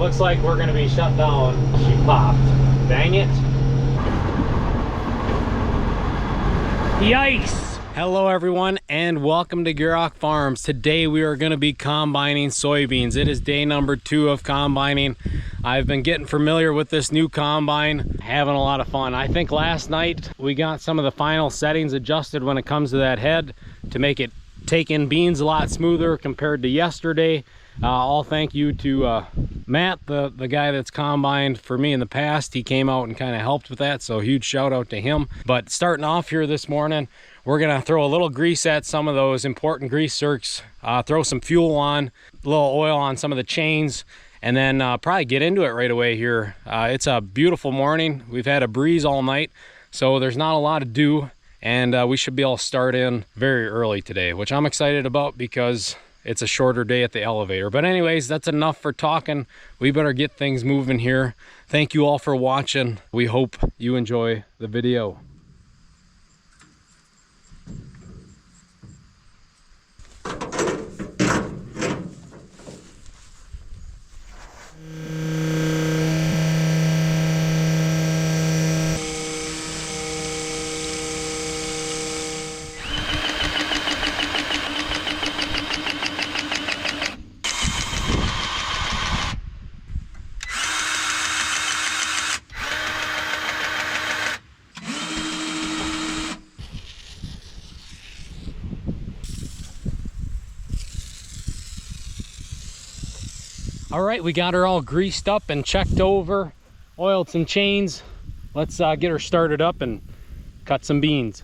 Looks like we're gonna be shut down. She popped. Dang it. Yikes! Hello everyone and welcome to Gierok Farms. Today we are going to be combining soybeans. It is day number 2 of combining. I've been getting familiar with this new combine, having a lot of fun. I think last night we got some of the final settings adjusted when it comes to that head to make it take in beans a lot smoother compared to yesterday. All thank you to Matt, the guy that's combined for me in the past. He came out and kind of helped with that, so huge shout out to him. But starting off here this morning, we're gonna throw a little grease at some of those important grease zerks, throw some fuel on, a little oil on some of the chains, and then probably get into it right away here. It's a beautiful morning. We've had a breeze all night, so there's not a lot to do, and we should be able to start in very early today, which I'm excited about because it's a shorter day at the elevator. But anyways, that's enough for talking. We better get things moving here. Thank you all for watching. We hope you enjoy the video. All right, we got her all greased up and checked over, oiled some chains. Let's get her started up and cut some beans.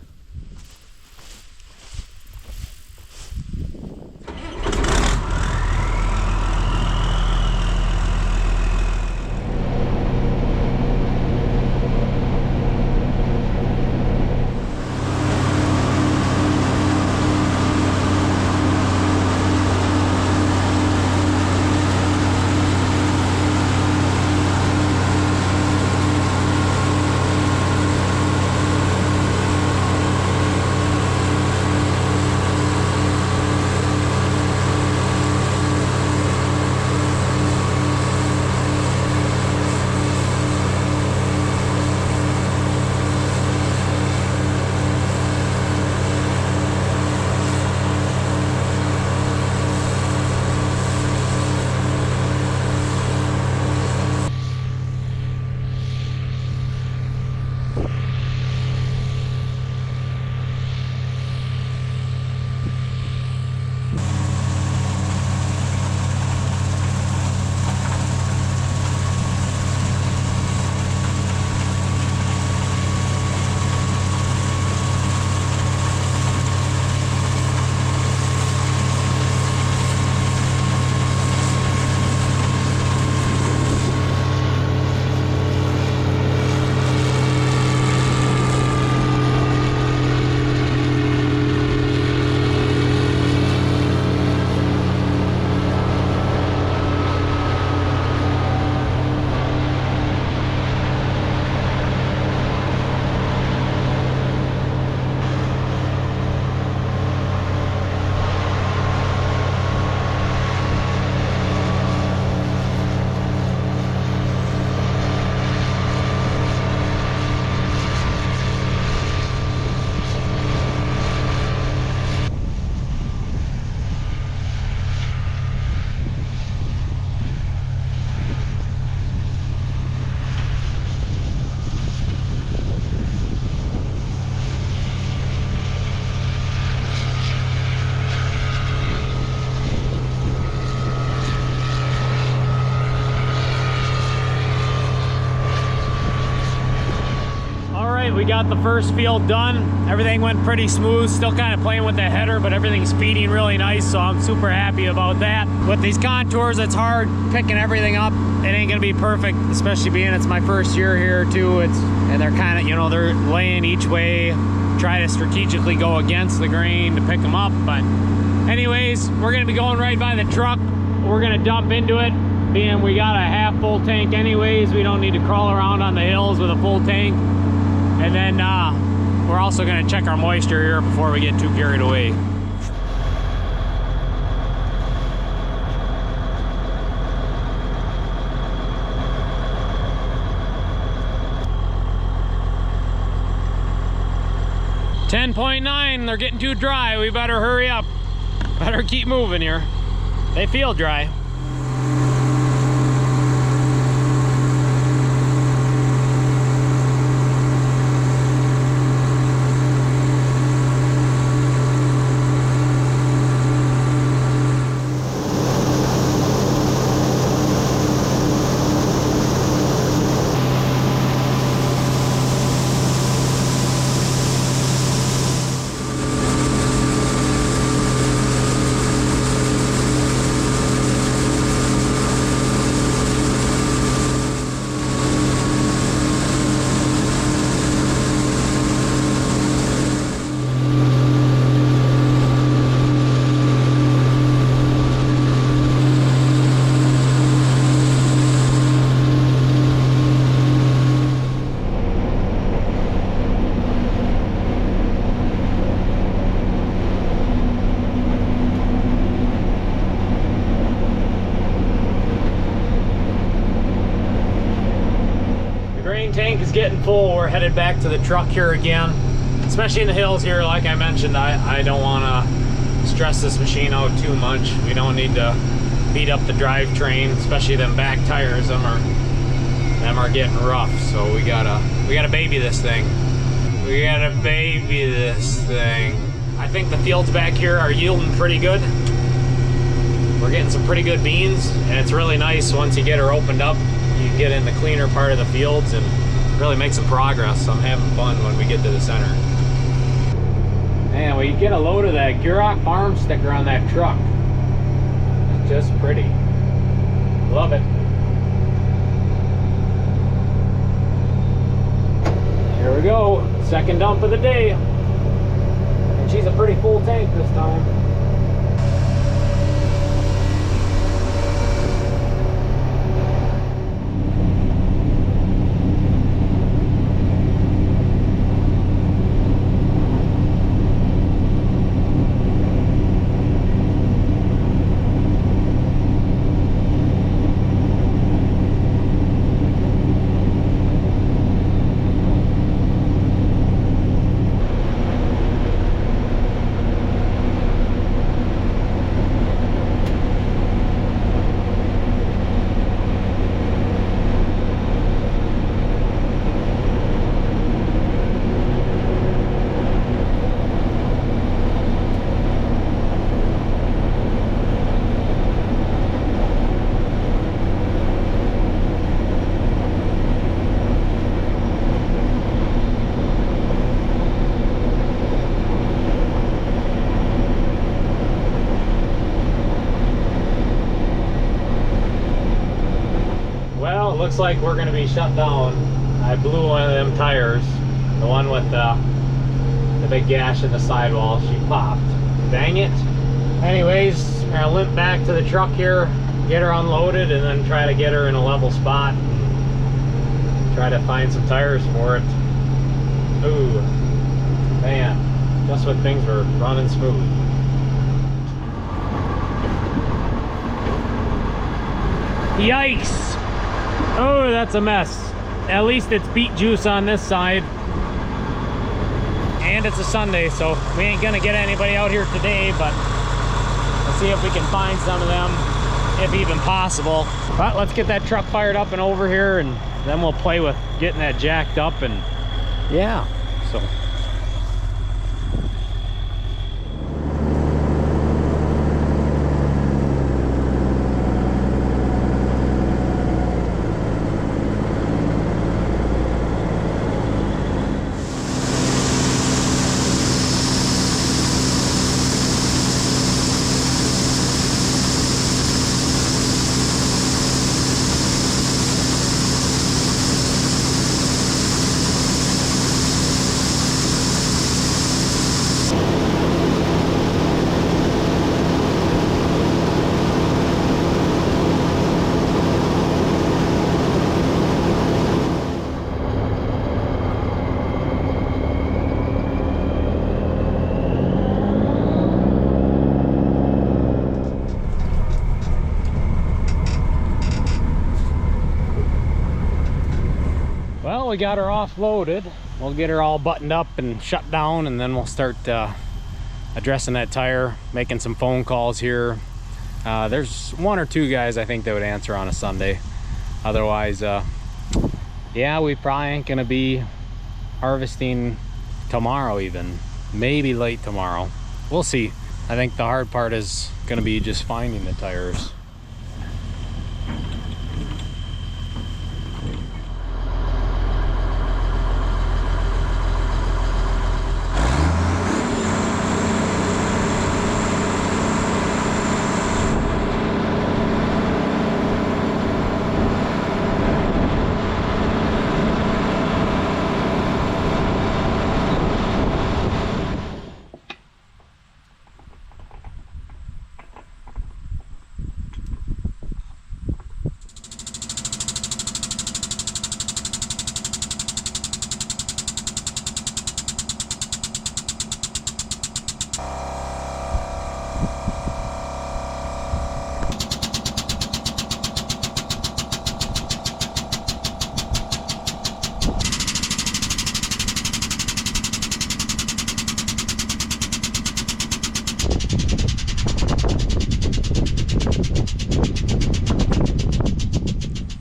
We got the first field done. Everything went pretty smooth. Still kind of playing with the header, but everything's feeding really nice, so I'm super happy about that. With these contours, it's hard picking everything up. It ain't gonna be perfect, especially being it's my first year here too. And they're kind of, you know, they're laying each way, try to strategically go against the grain to pick them up. But anyways, we're gonna be going right by the truck. We're gonna dump into it. Being we got a half full tank anyways, we don't need to crawl around on the hills with a full tank. And then we're also going to check our moisture here before we get too carried away. 10.9, they're getting too dry. We better hurry up. Better keep moving here. They feel dry. Tank is getting full. We're headed back to the truck here again, especially in the hills here. Like I mentioned, I don't want to stress this machine out too much. We don't need to beat up the drivetrain, especially them back tires. Them are getting rough, so we gotta baby this thing. We gotta baby this thing. I think the fields back here are yielding pretty good. We're getting some pretty good beans, and it's really nice once you get her opened up. You get in the cleaner part of the fields and really make some progress. I'm having fun when we get to the center. Man, we get a load of that Gierok Farms sticker on that truck. It's just pretty. Love it. Here we go. Second dump of the day. And she's a pretty full tank this time. Looks like we're going to be shut down. I blew one of them tires, the one with the big gash in the sidewall. She popped. Dang it. Anyways, we're going to limp back to the truck here, get her unloaded, and then try to get her in a level spot. Try to find some tires for it. Ooh, man, just when things were running smooth. Yikes! Oh, that's a mess. At least it's beet juice on this side. And it's a Sunday, so we ain't gonna get anybody out here today, but let's see if we can find some of them, if even possible. But let's get that truck fired up and over here, and then we'll play with getting that jacked up, and yeah, so. We got her offloaded, we'll get her all buttoned up and shut down, and then we'll start addressing that tire, making some phone calls here. There's one or two guys I think that would answer on a Sunday. Otherwise, yeah, we probably ain't gonna be harvesting tomorrow, even maybe late tomorrow. We'll see. I think the hard part is gonna be just finding the tires.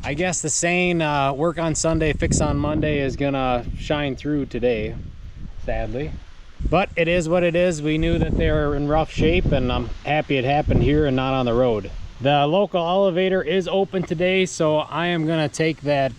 I guess the saying, work on Sunday, fix on Monday, is gonna shine through today, sadly. But it is what it is. We knew that they were in rough shape, and I'm happy it happened here and not on the road. The local elevator is open today, so I am gonna take that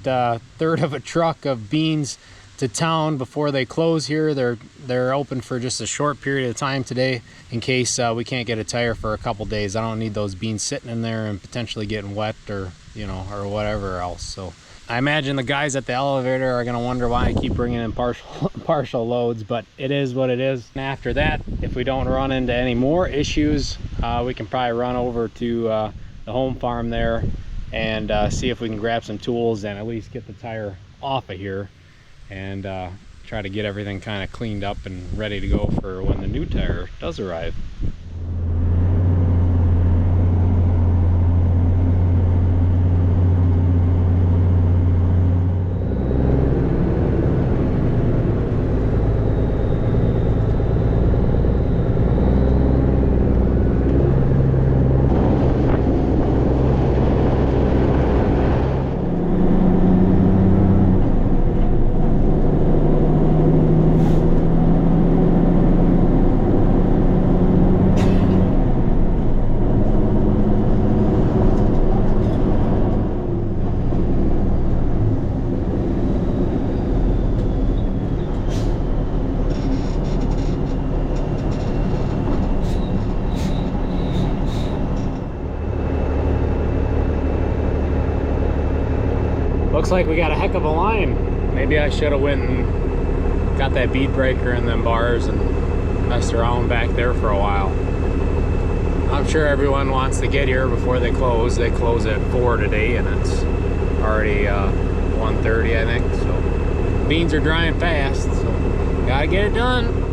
third of a truck of beans to town before they close here. They're open for just a short period of time today in case we can't get a tire for a couple days. I don't need those beans sitting in there and potentially getting wet, or you know, or whatever else. So I imagine the guys at the elevator are going to wonder why I keep bringing in partial loads, but it is what it is. And after that, if we don't run into any more issues, we can probably run over to the home farm there and see if we can grab some tools and at least get the tire off of here and try to get everything kind of cleaned up and ready to go for when the new tire does arrive. Looks like we got a heck of a line. Maybe I should have went and got that bead breaker in them bars and messed around back there for a while. I'm sure everyone wants to get here before they close. They close at 4 today and it's already 1:30, I think. So beans are drying fast, so gotta get it done.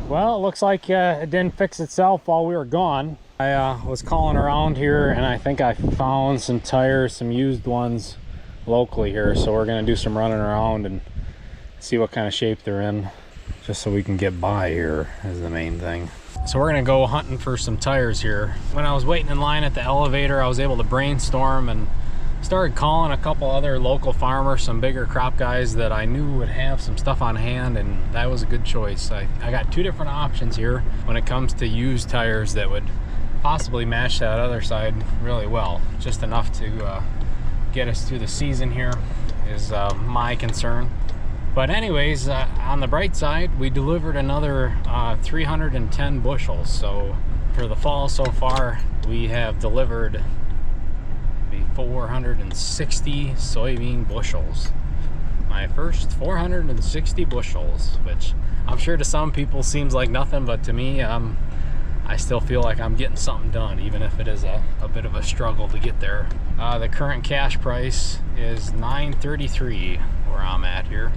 Well, it looks like it didn't fix itself while we were gone. I was calling around here and I think I found some tires, some used ones locally here. So we're gonna do some running around and see what kind of shape they're in, just so we can get by here is the main thing. So we're gonna go hunting for some tires here. When I was waiting in line at the elevator, I was able to brainstorm and started calling a couple other local farmers, some bigger crop guys that I knew would have some stuff on hand, and that was a good choice. I got two different options here when it comes to used tires that would possibly match that other side really well. Just enough to get us through the season here is my concern. But anyways, on the bright side, we delivered another 310 bushels. So for the fall so far, we have delivered 460 soybean bushels. My first 460 bushels, which I'm sure to some people seems like nothing, but to me, I I still feel like I'm getting something done, even if it is a bit of a struggle to get there. The current cash price is $9.33 where I'm at here,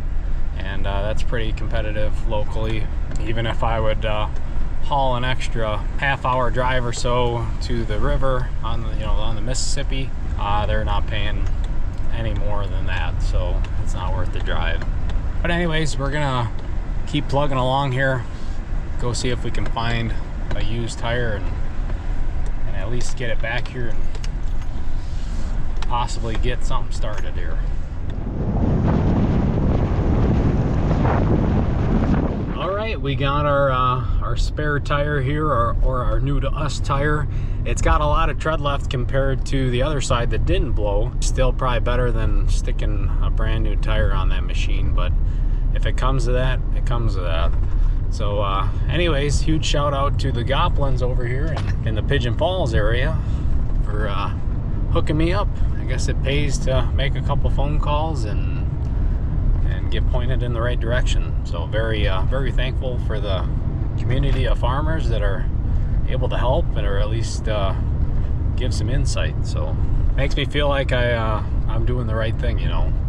and that's pretty competitive locally. Even if I would haul an extra half-hour drive or so to the river on the Mississippi, they're not paying any more than that, so it's not worth the drive. But anyways, we're gonna keep plugging along here, go see if we can find a used tire and at least get it back here and possibly get something started here. All right, we got our spare tire here, or our new to us tire. It's got a lot of tread left compared to the other side that didn't blow. Still probably better than sticking a brand new tire on that machine, but if it comes to that, it comes to that. So anyways, huge shout out to the Goplins over here in the Pigeon Falls area for hooking me up. I guess it pays to make a couple phone calls and get pointed in the right direction. So very thankful for the community of farmers that are able to help and or at least give some insight. So makes me feel like I'm doing the right thing,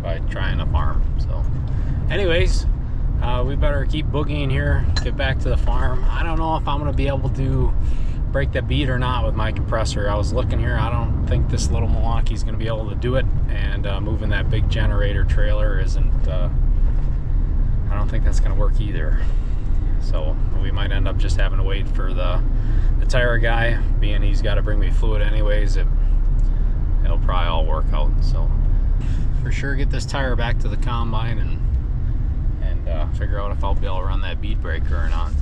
by trying to farm. So anyways, we better keep boogieing here, get back to the farm. I don't know if I'm gonna be able to break that bead or not with my compressor. I was looking here, I don't think this little Milwaukee's gonna be able to do it, and moving that big generator trailer isn't, I don't think that's gonna work either. So we might end up just having to wait for the tire guy, being he's got to bring me fluid anyways. It'll probably all work out. So for sure get this tire back to the combine and figure out if I'll be able to run that bead breaker or not.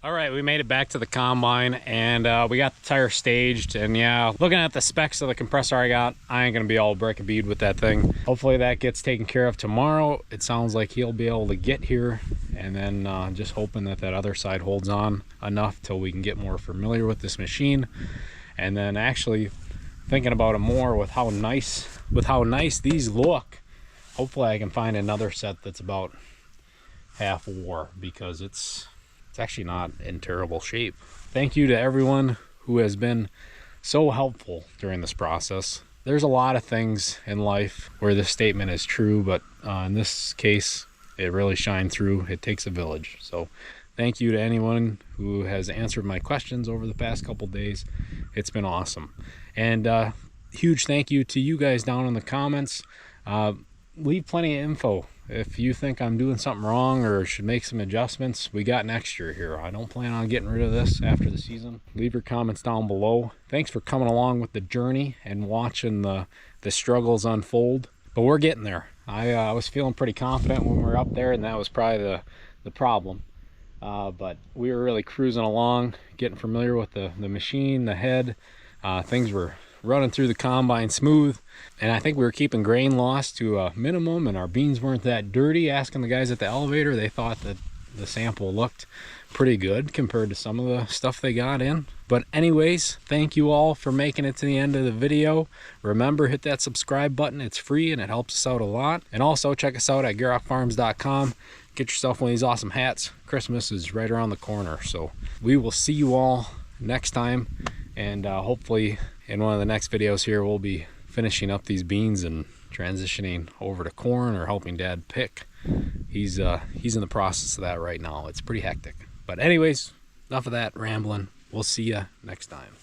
All right, we made it back to the combine, and we got the tire staged. And yeah, looking at the specs of the compressor I got, I ain't gonna be able to break a bead with that thing. Hopefully that gets taken care of tomorrow. It sounds like he'll be able to get here, and then just hoping that other side holds on enough till we can get more familiar with this machine. And then actually thinking about it more with how nice these look. Hopefully I can find another set that's about half wore, because it's actually not in terrible shape. Thank you to everyone who has been so helpful during this process. There's a lot of things in life where this statement is true, but in this case, it really shined through. It takes a village. So thank you to anyone who has answered my questions over the past couple days. It's been awesome. And huge thank you to you guys down in the comments. Leave plenty of info. If you think I'm doing something wrong or should make some adjustments, we got next year here. I don't plan on getting rid of this after the season. Leave your comments down below. Thanks for coming along with the journey and watching the struggles unfold. But we're getting there. I was feeling pretty confident when we were up there, and that was probably the problem. But we were really cruising along, getting familiar with the machine, the head. Things were running through the combine smooth, and I think we were keeping grain loss to a minimum, and our beans weren't that dirty. Asking the guys at the elevator, they thought that the sample looked pretty good compared to some of the stuff they got in. But anyways, thank you all for making it to the end of the video. Remember, hit that subscribe button. It's free and it helps us out a lot. And also check us out at GierokFarms.com. Get yourself one of these awesome hats. Christmas is right around the corner, so we will see you all next time. And hopefully in one of the next videos here, we'll be finishing up these beans and transitioning over to corn, or helping Dad pick. He's in the process of that right now. It's pretty hectic. But anyways, enough of that rambling. We'll see you next time.